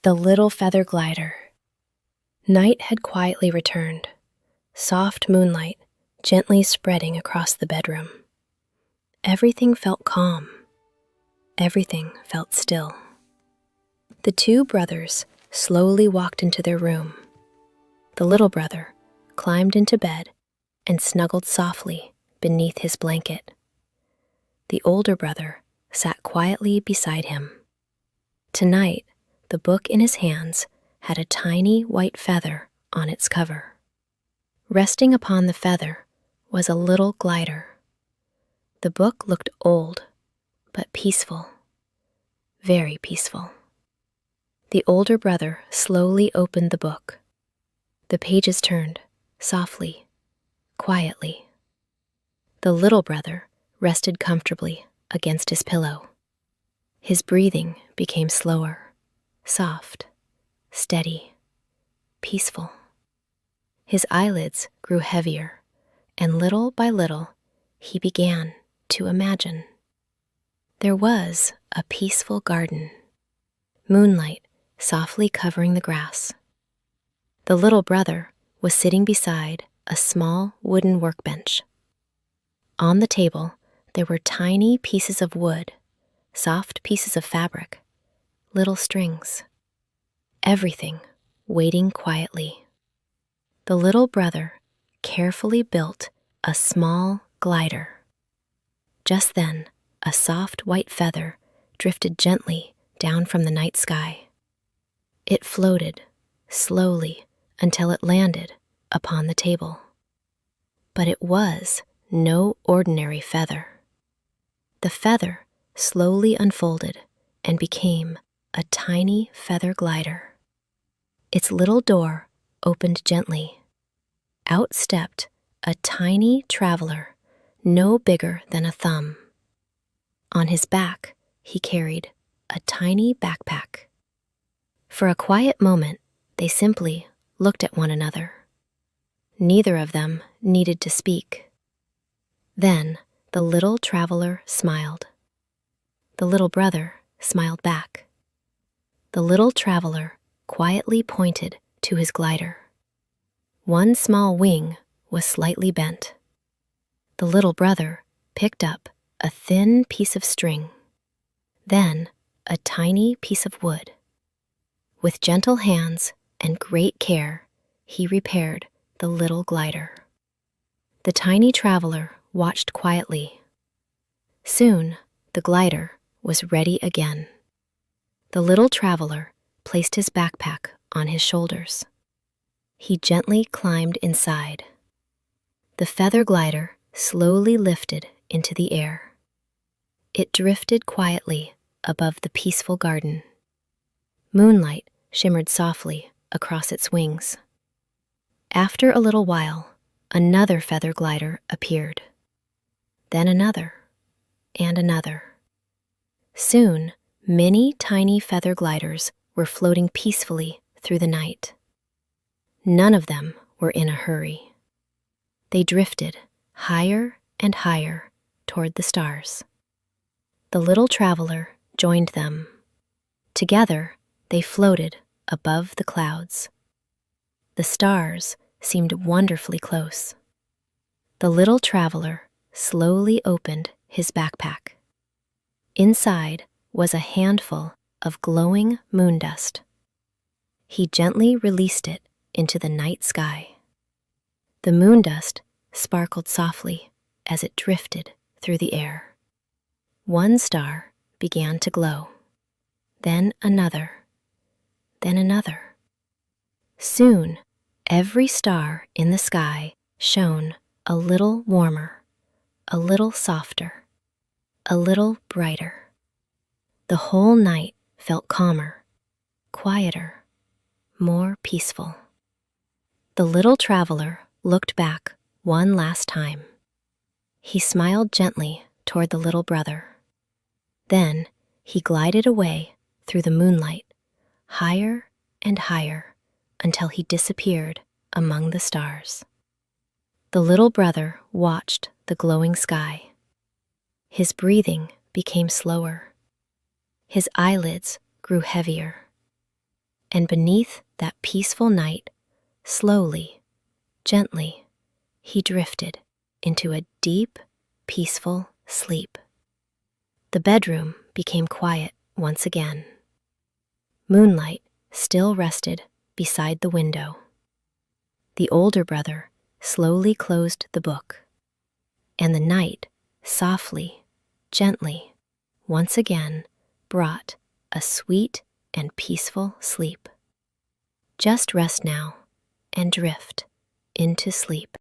The Little Feather Glider. Night had quietly returned, soft moonlight gently spreading across the bedroom. Everything felt calm. Everything felt still. The two brothers slowly walked into their room. The little brother climbed into bed and snuggled softly beneath his blanket. The older brother sat quietly beside him. Tonight, the book in his hands had a tiny white feather on its cover. Resting upon the feather was a little glider. The book looked old, but peaceful, very peaceful. The older brother slowly opened the book. The pages turned, softly, quietly. The little brother rested comfortably against his pillow. His breathing became slower, soft, steady, peaceful. His eyelids grew heavier, and little by little, he began to imagine. There was a peaceful garden, moonlight softly covering the grass. The little brother was sitting beside a small wooden workbench. On the table, there were tiny pieces of wood, soft pieces of fabric, little strings. Everything waiting quietly. The little brother carefully built a small glider. Just then, a soft white feather drifted gently down from the night sky. It floated slowly until it landed upon the table. But it was no ordinary feather. The feather slowly unfolded and became a tiny feather glider. Its little door opened gently. Out stepped a tiny traveler, no bigger than a thumb. On his back, he carried a tiny backpack. For a quiet moment, they simply looked at one another. Neither of them needed to speak. Then the little traveler smiled. The little brother smiled back. The little traveler quietly pointed to his glider. One small wing was slightly bent. The little brother picked up a thin piece of string, then a tiny piece of wood. With gentle hands and great care, he repaired the little glider. The tiny traveler watched quietly. Soon, the glider was ready again. The little traveler placed his backpack on his shoulders. He gently climbed inside. The feather glider slowly lifted into the air. It drifted quietly above the peaceful garden. Moonlight shimmered softly across its wings. After a little while, another feather glider appeared. Then another, and another. Soon, many tiny feather gliders were floating peacefully through the night. None of them were in a hurry. They drifted higher and higher toward the stars. The little traveler joined them. Together, they floated above the clouds. The stars seemed wonderfully close. The little traveler slowly opened his backpack. Inside was a handful of glowing moon dust. He gently released it into the night sky. The moon dust sparkled softly as it drifted through the air. One star began to glow, then another, then another. Soon, every star in the sky shone a little warmer, a little softer, a little brighter. The whole night felt calmer, quieter, more peaceful. The little traveler looked back one last time. He smiled gently toward the little brother. Then he glided away through the moonlight, higher and higher, until he disappeared among the stars. The little brother watched the glowing sky. His breathing became slower. His eyelids grew heavier. And beneath that peaceful night, slowly, gently, he drifted into a deep, peaceful sleep. The bedroom became quiet once again. Moonlight still rested beside the window. The older brother slowly closed the book, and the night, softly, gently, once again brought a sweet and peaceful sleep. Just rest now and drift into sleep.